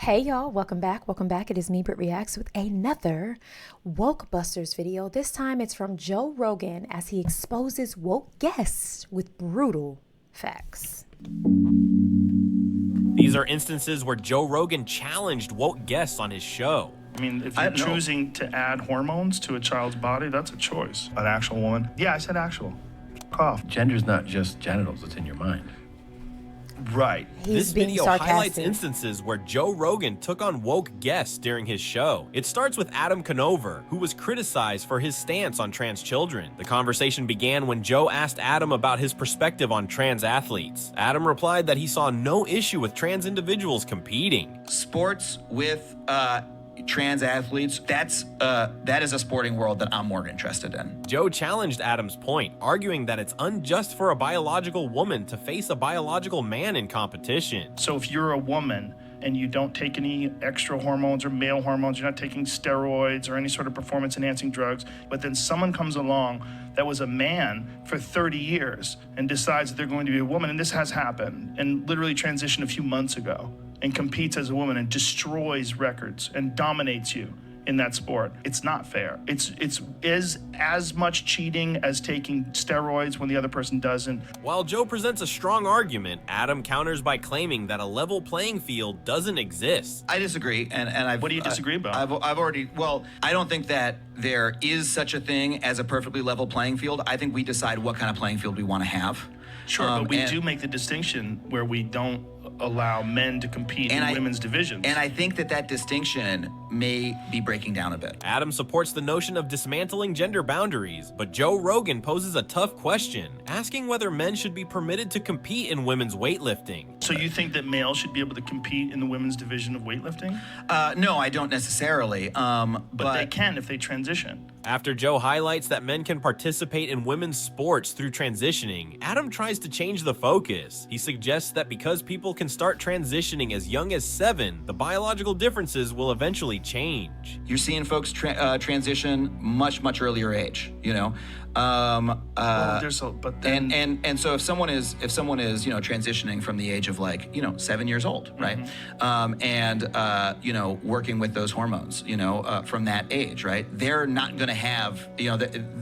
Hey y'all, welcome back. Welcome back. It is me, BrittReacts, with another Woke Busters video. This time it's from Joe Rogan as he exposes woke guests with brutal facts. These are instances where Joe Rogan challenged woke guests on his show. I mean, if you're choosing to add hormones to a child's body, that's a choice. An actual woman? Yeah, I said actual. Cough. Gender's not just genitals, it's in your mind. Right. This video highlights instances where Joe Rogan took on woke guests during his show. It starts with Adam Conover, who was criticized for his stance on trans children. The conversation began when Joe asked Adam about his perspective on trans athletes. Adam replied that he saw no issue with trans individuals competing. Sports with trans athletes, that is a sporting world that I'm more interested in. Joe challenged Adam's point, arguing that it's unjust for a biological woman to face a biological man in competition. So if you're a woman and you don't take any extra hormones or male hormones, you're not taking steroids or any sort of performance-enhancing drugs, but then someone comes along that was a man for 30 years and decides that they're going to be a woman, and this has happened, and literally transitioned a few months ago, and competes as a woman and destroys records and dominates you in that sport. It's not fair. It's as much cheating as taking steroids when the other person doesn't. While Joe presents a strong argument, Adam counters by claiming that a level playing field doesn't exist. I disagree, and What do you disagree about? I've already, I don't think that there is such a thing as a perfectly level playing field. I think we decide what kind of playing field we want to have. Sure, but we do make the distinction where we don't allow men to compete in women's divisions. And I think that distinction may be breaking down a bit. Adam supports the notion of dismantling gender boundaries, but Joe Rogan poses a tough question, asking whether men should be permitted to compete in women's weightlifting. So you think that males should be able to compete in the women's division of weightlifting? No, I don't necessarily. But they can if they transition. After Joe highlights that men can participate in women's sports through transitioning, Adam tries to change the focus. He suggests that because people can start transitioning as young as 7, the biological differences will eventually change. You're seeing folks transition much earlier age, you know. And so if someone is transitioning from the age of 7 years old, right, working with those hormones, from that age, right, they're not going to have,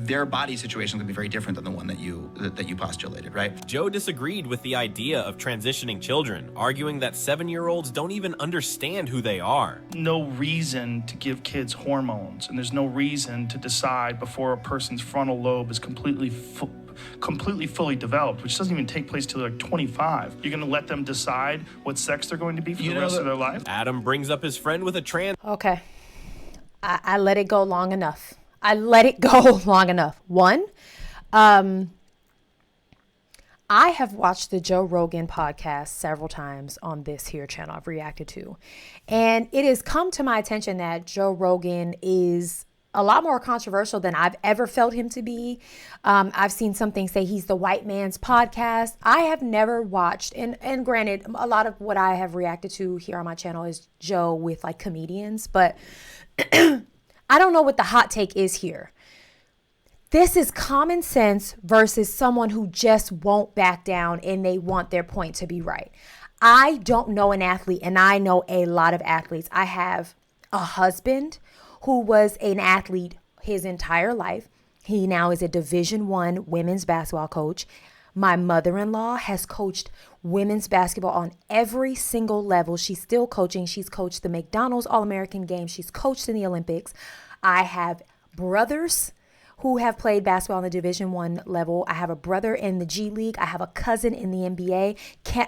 their body situation is going to be very different than the one that you postulated, right? Joe disagreed with the idea of transitioning children, arguing that 7-year-olds don't even understand who they are. No reason to give kids hormones, and there's no reason to decide before a person's frontal lobe is completely fully developed, which doesn't even take place till 25. You're going to let them decide what sex they're going to be for the rest of their life? Adam brings up his friend with a trans... Okay. I let it go long enough. I let it go long enough. One, I have watched the Joe Rogan podcast several times on this here channel I've reacted to. And it has come to my attention that Joe Rogan is a lot more controversial than I've ever felt him to be. I've seen something say he's the white man's podcast. I have never watched, and granted, a lot of what I have reacted to here on my channel is Joe with comedians, but I don't know what the hot take is here. This is common sense versus someone who just won't back down and they want their point to be right. I don't know an athlete, and I know a lot of athletes. I have a husband who was an athlete his entire life. He now is a Division I women's basketball coach. My mother-in-law has coached women's basketball on every single level. She's still coaching. She's coached the McDonald's All-American game. She's coached in the Olympics. I have brothers who have played basketball on the Division I level. I have a brother in the G League. I have a cousin in the NBA.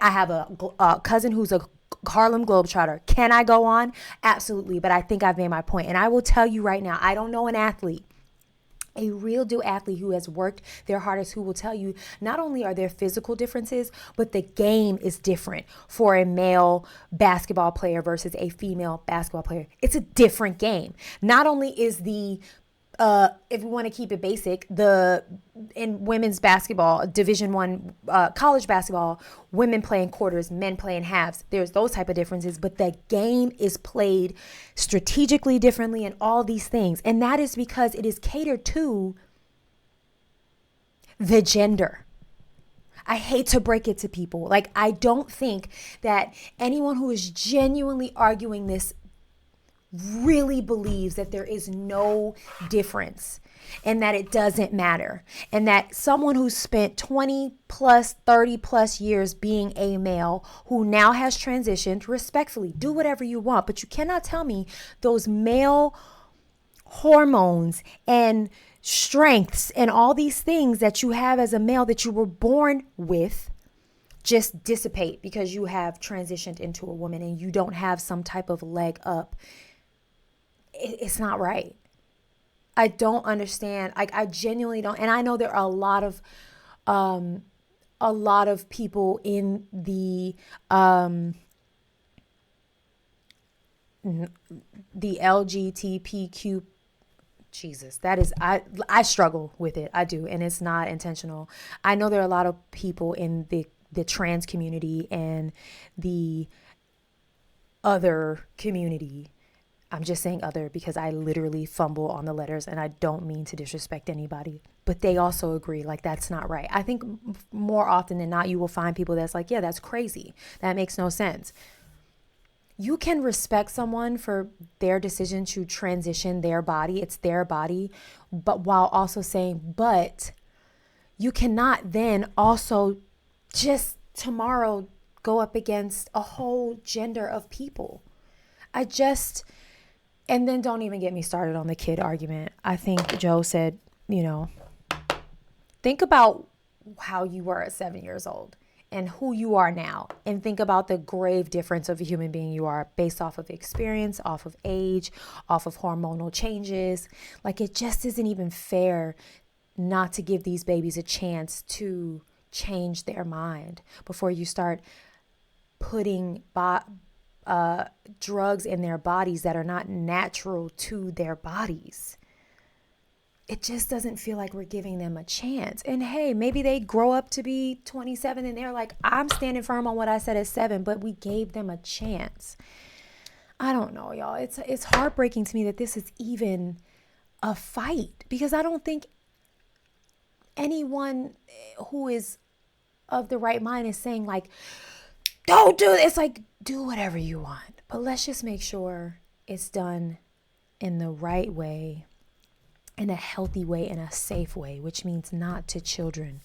I have a cousin who's a Harlem Globetrotter. Can I go on? Absolutely. But I think I've made my point. And I will tell you right now, I don't know an athlete, a real deal athlete who has worked their hardest, who will tell you not only are there physical differences, but the game is different for a male basketball player versus a female basketball player. It's a different game. Not only is the if we want to keep it basic, in women's basketball, Division I college basketball, women play in quarters, men play in halves. There's those type of differences, but the game is played strategically differently and all these things. And that is because it is catered to the gender. I hate to break it to people. Like, I don't think that anyone who is genuinely arguing this really believes that there is no difference and that it doesn't matter. And that someone who spent 20 plus, 30 plus years being a male who now has transitioned, respectfully, do whatever you want. But you cannot tell me those male hormones and strengths and all these things that you have as a male that you were born with just dissipate because you have transitioned into a woman and you don't have some type of leg up. It's not right. I don't understand. I genuinely don't. And I know there are a lot of people in the LGBTQ. Jesus, that is, I struggle with it. I do. And it's not intentional. I know there are a lot of people in the trans community and the other community. I'm just saying other because I literally fumble on the letters and I don't mean to disrespect anybody, but they also agree like that's not right. I think more often than not, you will find people that's like, yeah, that's crazy. That makes no sense. You can respect someone for their decision to transition their body. It's their body, but while also saying, but you cannot then also just tomorrow go up against a whole gender of people. And then don't even get me started on the kid argument. I think Joe said, think about how you were at 7 years old and who you are now. And think about the grave difference of a human being you are based off of experience, off of age, off of hormonal changes. Like, it just isn't even fair not to give these babies a chance to change their mind before you start putting drugs in their bodies that are not natural to their bodies. It just doesn't feel like we're giving them a chance. And hey, maybe they grow up to be 27 and they're like, I'm standing firm on what I said at 7, but we gave them a chance. I don't know, y'all. It's heartbreaking to me that this is even a fight because I don't think anyone who is of the right mind is saying like, don't do this. Like, do whatever you want. But let's just make sure it's done in the right way, in a healthy way, in a safe way, which means not to children.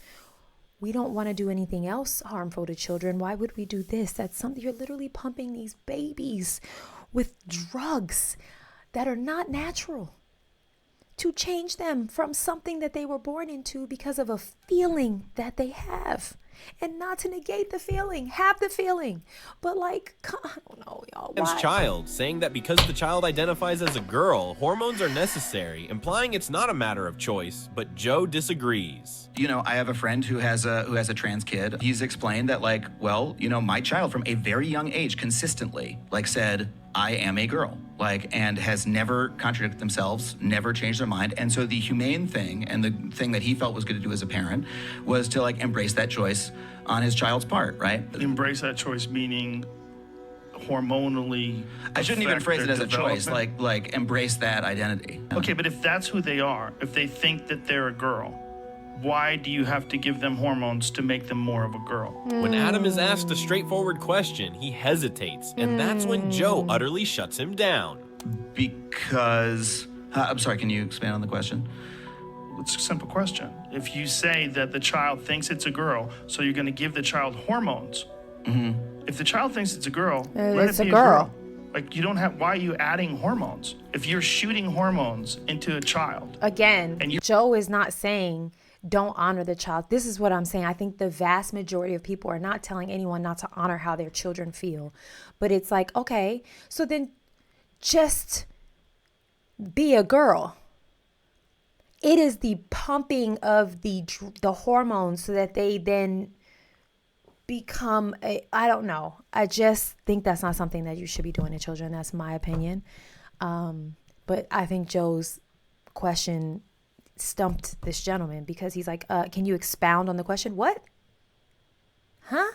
We don't want to do anything else harmful to children. Why would we do this? That's something, you're literally pumping these babies with drugs that are not natural to change them from something that they were born into because of a feeling that they have. And not to negate the feeling, have the feeling. But like, I don't know, y'all. Why? Child, saying that because the child identifies as a girl, hormones are necessary, implying it's not a matter of choice, but Joe disagrees. I have a friend who has a trans kid. He's explained that my child from a very young age consistently said, I am a girl, and has never contradicted themselves, never changed their mind. And so the humane thing and the thing that he felt was good to do as a parent was to embrace that choice on his child's part, right? Embrace that choice meaning hormonally. I shouldn't even phrase it as a choice, like embrace that identity. Okay, but if that's who they are, if they think that they're a girl, why do you have to give them hormones to make them more of a girl? When Adam is asked a straightforward question, he hesitates, and that's when Joe utterly shuts him down. Because, I'm sorry, can you expand on the question? It's a simple question. If you say that the child thinks it's a girl, so you're going to give the child hormones. Mm-hmm. If the child thinks it's a girl, let it be a girl. You don't have, why are you adding hormones? If you're shooting hormones into a child. Again, Joe is not saying don't honor the child. This is what I'm saying. I think the vast majority of people are not telling anyone not to honor how their children feel. But it's like, okay, so then just be a girl. It is the pumping of the hormones so that they then become I don't know. I just think that's not something that you should be doing to children. That's my opinion. But I think Joe's question stumped this gentleman because he's like, can you expound on the question? What? Huh?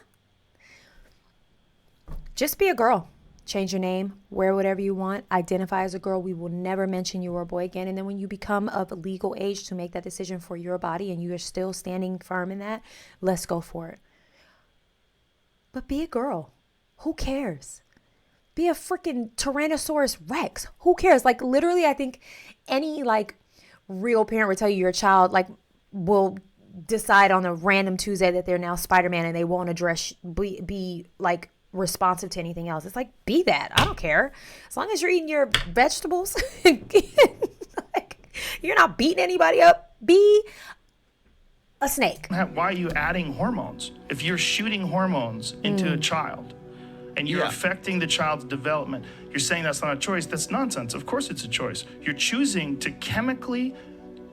Just be a girl. change your name, wear whatever you want, identify as a girl. We will never mention you were a boy again. And then when you become of legal age to make that decision for your body and you are still standing firm in that, let's go for it. But be a girl. Who cares? Be a freaking Tyrannosaurus Rex. Who cares? Like, literally, I think any like real parent would tell you your child like will decide on a random Tuesday that they're now Spider-Man and they won't be like responsive to anything else. It's like, be that. I don't care. As long as you're eating your vegetables, like, you're not beating anybody up. Be a snake. Why are you adding hormones? If you're shooting hormones into a child and you're affecting the child's development, you're saying that's not a choice. That's nonsense. Of course it's a choice. You're choosing to chemically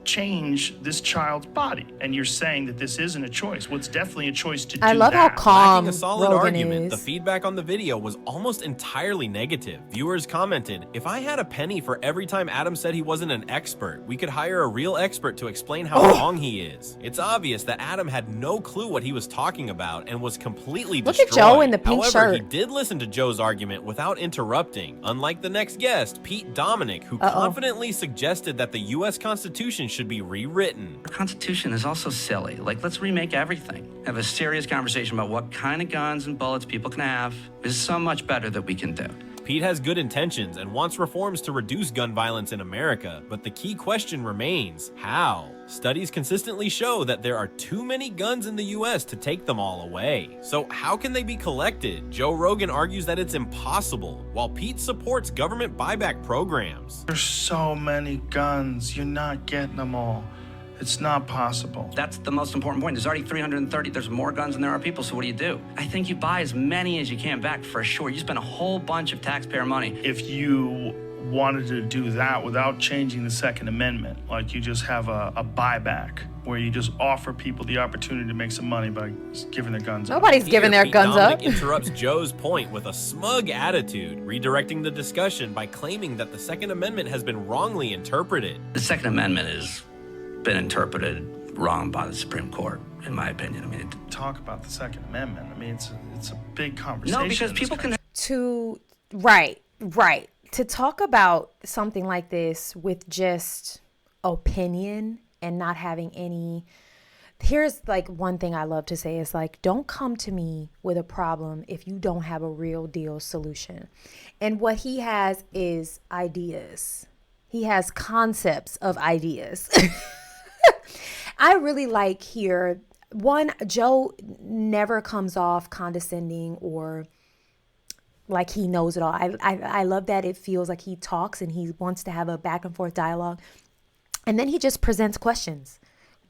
change this child's body, and you're saying that this isn't a choice. Well, it's definitely a choice to do that. I love how calm Lacking a solid Rogan argument, is. the feedback on the video was almost entirely negative. Viewers commented, "If I had a penny for every time Adam said he wasn't an expert, we could hire a real expert to explain how wrong he is." It's obvious that Adam had no clue what he was talking about and was completely destroyed. Look at Joe in the pink However, shirt. he did listen to Joe's argument without interrupting, unlike the next guest, Pete Dominic, who confidently suggested that the U.S. Constitution should be rewritten. Our Constitution is also silly. Like, let's remake everything. Have a serious conversation about what kind of guns and bullets people can have. There's so much better that we can do. Pete has good intentions and wants reforms to reduce gun violence in America, but the key question remains, how? Studies consistently show that there are too many guns in the US to take them all away. So how can they be collected? Joe Rogan argues that it's impossible, while Pete supports government buyback programs. There's so many guns. You're not getting them all. It's not possible. That's the most important point. There's already 330. There's more guns than there are people, so what do? I think you buy as many as you can back for sure. You spend a whole bunch of taxpayer money. If you wanted to do that without changing the Second Amendment, like you just have a buyback where you just offer people the opportunity to make some money by giving their guns up. Nobody's giving their Pete guns Dominic up. interrupts Joe's point with a smug attitude, redirecting the discussion by claiming that the Second Amendment has been wrongly interpreted. The Second Amendment has been interpreted wrong by the Supreme Court, in my opinion. I mean, Talk about the Second Amendment. I mean, it's a big conversation. no, because people can. Right. To talk about something like this with just opinion and not having any, here's like one thing I love to say is like, don't come to me with a problem if you don't have a real deal solution. And what he has is ideas. He has concepts of ideas. I really like here, one, Joe never comes off condescending or like he knows it all. I love that it feels like he talks and he wants to have a back and forth dialogue. And then he just presents questions.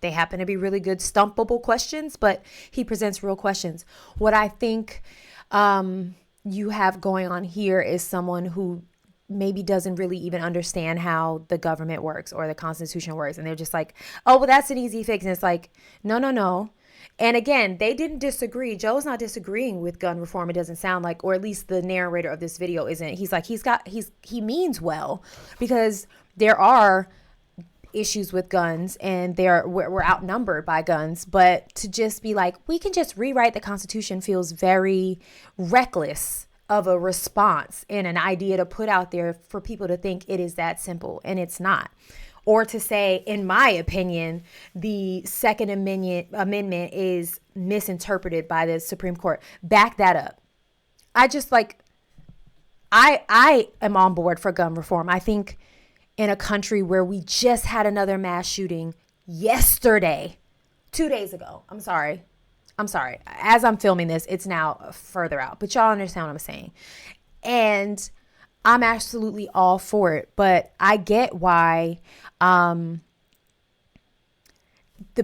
They happen to be really good stumpable questions, but he presents real questions. What I think you have going on here is someone who maybe doesn't really even understand how the government works or the Constitution works. And they're just like, oh, well, that's an easy fix. And it's like, no. And again, they didn't disagree. Joe's not disagreeing with gun reform. It doesn't sound like, or at least the narrator of this video isn't. He's like, he means well, because there are issues with guns and we're outnumbered by guns. But to just be like, we can just rewrite the Constitution feels very reckless of a response and an idea to put out there for people to think it is that simple, and it's not. Or to say, in my opinion, the Second Amendment is misinterpreted by the Supreme Court. Back that up. I am on board for gun reform. I think in a country where we just had another mass shooting yesterday, 2 days ago. I'm sorry. As I'm filming this, it's now further out, but y'all understand what I'm saying. And I'm absolutely all for it, but I get why the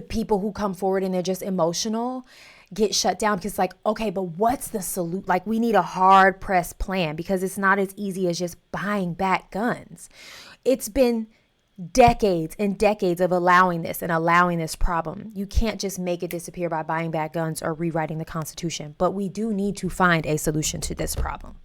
people who come forward and they're just emotional get shut down, because like, okay, but what's the solution? Like, we need a hard pressed plan, because it's not as easy as just buying back guns. It's been decades and decades of allowing this problem. You can't just make it disappear by buying back guns or rewriting the Constitution, but we do need to find a solution to this problem.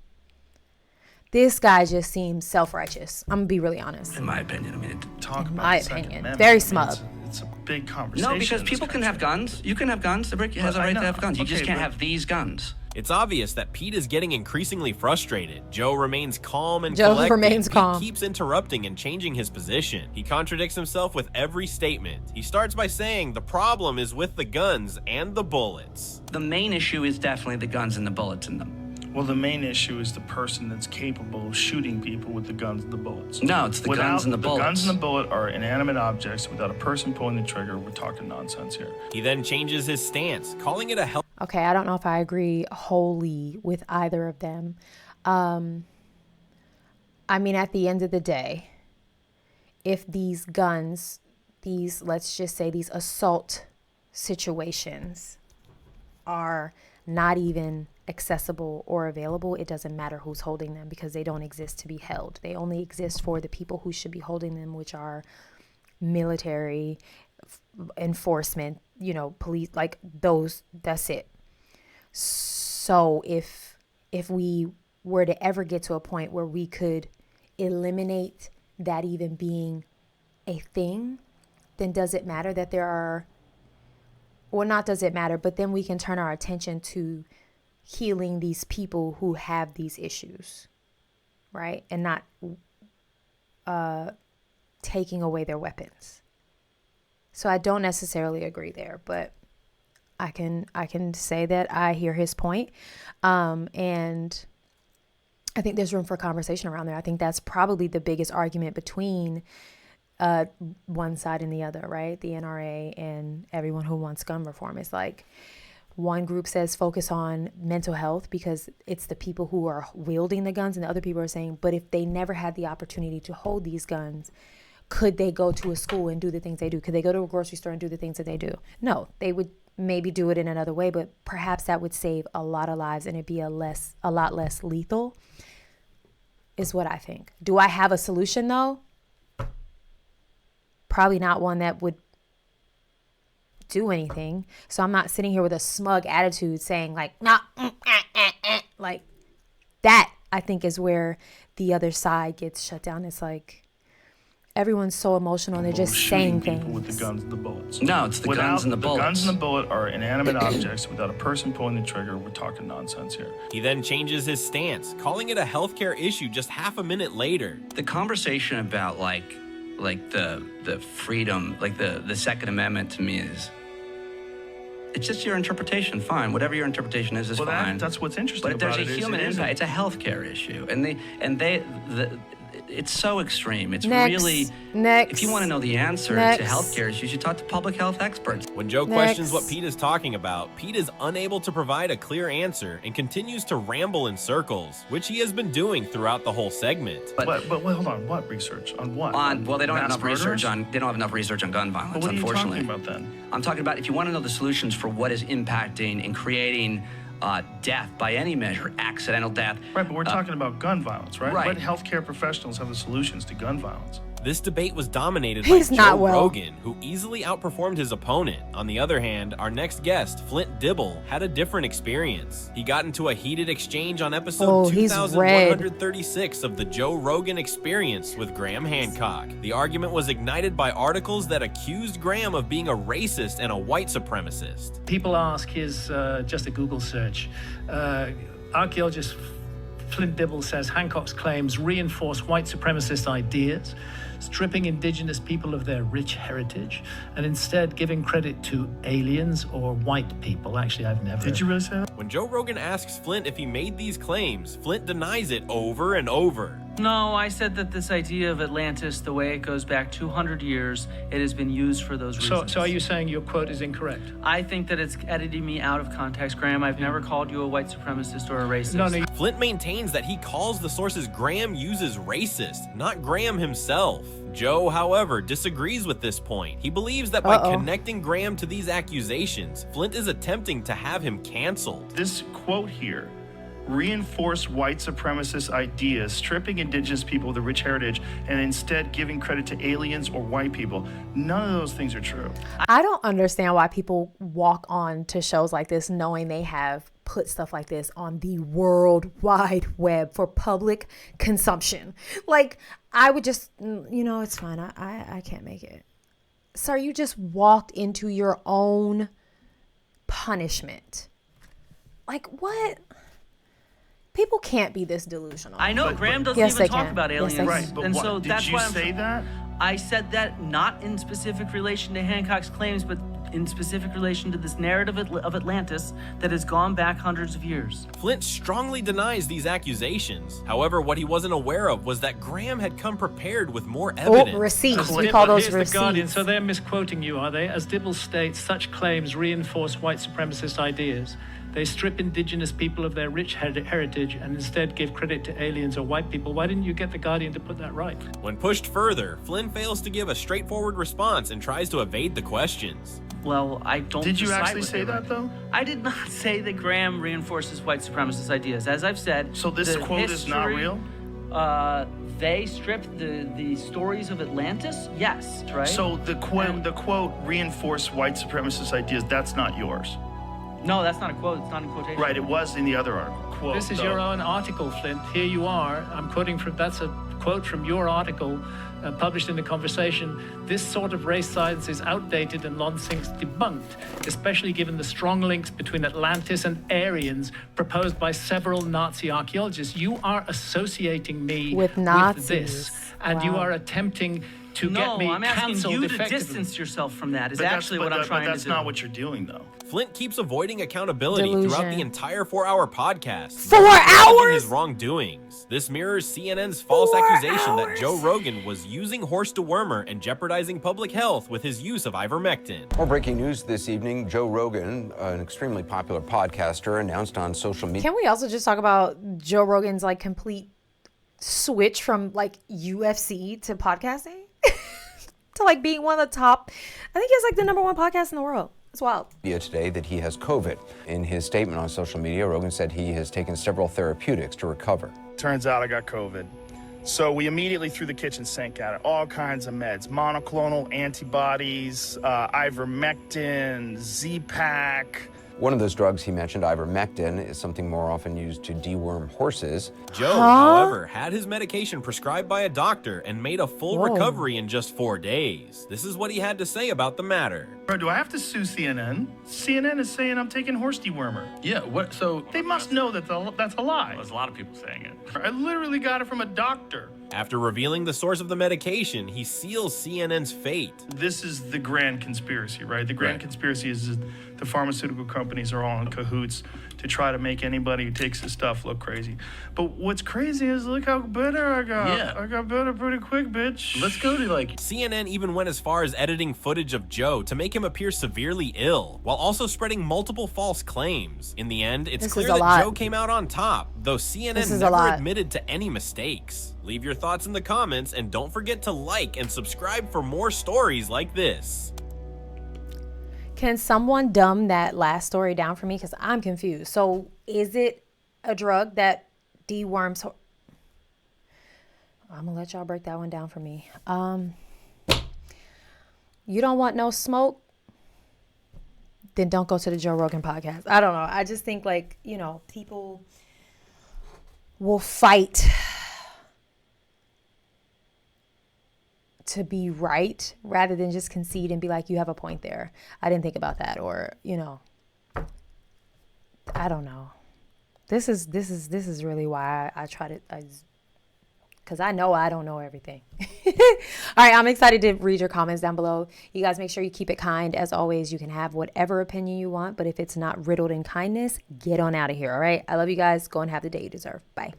This guy just seems self-righteous. I'm gonna be really honest. In my opinion, I mean, Talk about my the Second opinion, Amendment. very I mean, smug. It's a big conversation. no, because in this people can have country. guns. You can have guns. The brick has a I right to know. have guns. You just Okay, can't but- have these guns. It's obvious that Pete is getting increasingly frustrated. Joe remains calm and Joe collected. remains calm. Pete keeps interrupting and changing his position. He contradicts himself with every statement. He starts by saying the problem is with the guns and the bullets. The main issue is definitely the guns and the bullets in them. Well, the main issue is the person that's capable of shooting people with the guns and the bullets. No, it's the guns and the bullets. The guns and the bullet are inanimate objects. Without a person pulling the trigger, we're talking nonsense here. He then changes his stance, calling it a hell. Okay, I don't know if I agree wholly with either of them. I mean, at the end of the day, if these guns, let's just say these assault situations are not even accessible or available, it doesn't matter who's holding them because they don't exist to be held. They only exist for the people who should be holding them, which are military, enforcement, police, like those. That's it. So if we were to ever get to a point where we could eliminate that even being a thing, then does it matter that there are, well, not does it matter, but then we can turn our attention to healing these people who have these issues, right? And not taking away their weapons. So I don't necessarily agree there, but I can say that I hear his point. And I think there's room for conversation around there. I think that's probably the biggest argument between one side and the other, right? The NRA and everyone who wants gun reform. It's like one group says focus on mental health because it's the people who are wielding the guns, and the other people are saying, but if they never had the opportunity to hold these guns, could they go to a school and do the things they do? Could they go to a grocery store and do the things that they do? No, they would maybe do it in another way, but perhaps that would save a lot of lives and it'd be a lot less lethal, is what I think. Do I have a solution though? Probably not one that would do anything. So I'm not sitting here with a smug attitude saying like, nah, like that, I think is where the other side gets shut down. It's like everyone's so emotional and they're just saying things. With the guns and the bullets. No, it's the guns and the bullets. The guns and the bullet are inanimate objects. Without a person pulling the trigger, we're talking nonsense here. He then changes his stance, calling it a healthcare issue just half a minute later. The conversation about like the freedom, like the Second Amendment to me is, it's just your interpretation. Fine, whatever your interpretation is fine. That's what's interesting about it. But there's a human impact. It's a healthcare issue, it's so extreme. It's really if you want to know the answer to healthcare issues, you should talk to public health experts. When Joe questions what Pete is talking about, Pete is unable to provide a clear answer and continues to ramble in circles, which he has been doing throughout the whole segment. But hold on, what research on what? Well, they don't have enough research on gun violence. What unfortunately. Are you talking about then? I'm talking about if you want to know the solutions for what is impacting and creating death by any measure, accidental death. Right, but we're talking about gun violence, right? Right. What healthcare professionals have the solutions to gun violence? This debate was dominated by Joe Rogan, who easily outperformed his opponent. On the other hand, our next guest, Flint Dibble, had a different experience. He got into a heated exchange on episode 2136 of the Joe Rogan Experience with Graham Hancock. The argument was ignited by articles that accused Graham of being a racist and a white supremacist. People ask, here's just a Google search. Archaeologist Flint Dibble says Hancock's claims reinforce white supremacist ideas, stripping indigenous people of their rich heritage, and instead giving credit to aliens or white people. Actually, I've never... Did you really say that? When Joe Rogan asks Flint if he made these claims, Flint denies it over and over. No, I said that this idea of Atlantis, the way it goes back 200 years, it has been used for those reasons. So are you saying your quote is incorrect? I think that it's editing me out of context, Graham. I've never called you a white supremacist or a racist. No. Flint maintains that he calls the sources Graham uses racist, not Graham himself. Joe, however, disagrees with this point. He believes that by connecting Graham to these accusations, Flint is attempting to have him canceled. This quote here, reinforce white supremacist ideas, stripping indigenous people with a rich heritage, and instead giving credit to aliens or white people. None of those things are true. I don't understand why people walk on to shows like this knowing they have put stuff like this on the World Wide Web for public consumption. Like, I would just, it's fine. I can't make it. Sir, you just walked into your own punishment. Like, what? People can't be this delusional. I know Graham doesn't Yes, even they talk can. about Yes, aliens, they Right, but and what, so did that's you why I'm say that? I said that not in specific relation to Hancock's claims, but in specific relation to this narrative of Atlantis that has gone back hundreds of years. Flint strongly denies these accusations. However, what he wasn't aware of was that Graham had come prepared with more evidence. Receipts. We Dibble, call those here's the Guardian. receipts. So they're misquoting you, are they? As Dibble states, such claims reinforce white supremacist ideas. They strip indigenous people of their rich heritage and instead give credit to aliens or white people. Why didn't you get the Guardian to put that right? When pushed further, Flynn fails to give a straightforward response and tries to evade the questions. Well, I don't. Did you decide actually what say they that, write. though? I did not say that Graham reinforces white supremacist ideas. As I've said, So this the quote is not history, real? They stripped the stories of Atlantis. Yes, right. So the quote reinforce white supremacist ideas, that's not yours. No, that's not a quote. It's not in quotation. Right, it was in the other article. Quote, This is though. your own article, Flint. Here you are. I'm quoting from, that's a quote from your article published in The Conversation. This sort of race science is outdated and long since debunked, especially given the strong links between Atlantis and Aryans proposed by several Nazi archaeologists. You are associating me With Nazis. this, and you Wow. are attempting to No, get me I'm asking cancelled you to effectively. distance yourself from that. Is But actually what I'm trying to do. But that's not what you're doing, though. Flint keeps avoiding accountability Delusion. throughout the entire 4-hour podcast. 4 acknowledging hours? his wrongdoings. This mirrors CNN's false 4 accusation that hours? Joe Rogan was using horse dewormer and jeopardizing public health with his use of ivermectin. More breaking news this evening. Joe Rogan, an extremely popular podcaster, announced on social media. Can we also just talk about Joe Rogan's like complete switch from like UFC to podcasting to like being one of the top? I think he's like the #1 podcast in the world. It's wild. Today that he has COVID. In his statement on social media, Rogan said he has taken several therapeutics to recover. Turns out I got COVID. So we immediately threw the kitchen sink at it. All kinds of meds, monoclonal antibodies, ivermectin, Z-Pak. One of those drugs he mentioned, ivermectin, is something more often used to deworm horses. Joe, however, had his medication prescribed by a doctor and made a full Whoa. recovery in just 4 days. This is what he had to say about the matter. Bro, do I have to sue CNN? CNN is saying I'm taking horse dewormer. Yeah, what, so... They must know that that's a lie. There's a lot of people saying it. I literally got it from a doctor. After revealing the source of the medication, he seals CNN's fate. This is the grand conspiracy, right? The grand Right. conspiracy is the pharmaceutical companies are all in cahoots to try to make anybody who takes this stuff look crazy. But what's crazy is look how better I got. Yeah. I got better pretty quick, bitch. Let's go to, like... CNN even went as far as editing footage of Joe to make him appear severely ill, while also spreading multiple false claims. In the end, it's This clear is a that lot. Joe came out on top, though This CNN is a never lot. admitted to any mistakes. Leave your thoughts in the comments, and don't forget to like and subscribe for more stories like this. Can someone dumb that last story down for me? Because I'm confused. So is it a drug that deworms? I'm going to let y'all break that one down for me. You don't want no smoke? Then don't go to the Joe Rogan podcast. I don't know. I just think like, you know, people will fight to be right rather than just concede and be like, you have a point there. I didn't think about that. Or, you know, I don't know. This is really why I try to, because I know I don't know everything. All right, I'm excited to read your comments down below. You guys make sure you keep it kind. As always, you can have whatever opinion you want, but if it's not riddled in kindness, get on out of here, all right? I love you guys. Go and have the day you deserve. Bye.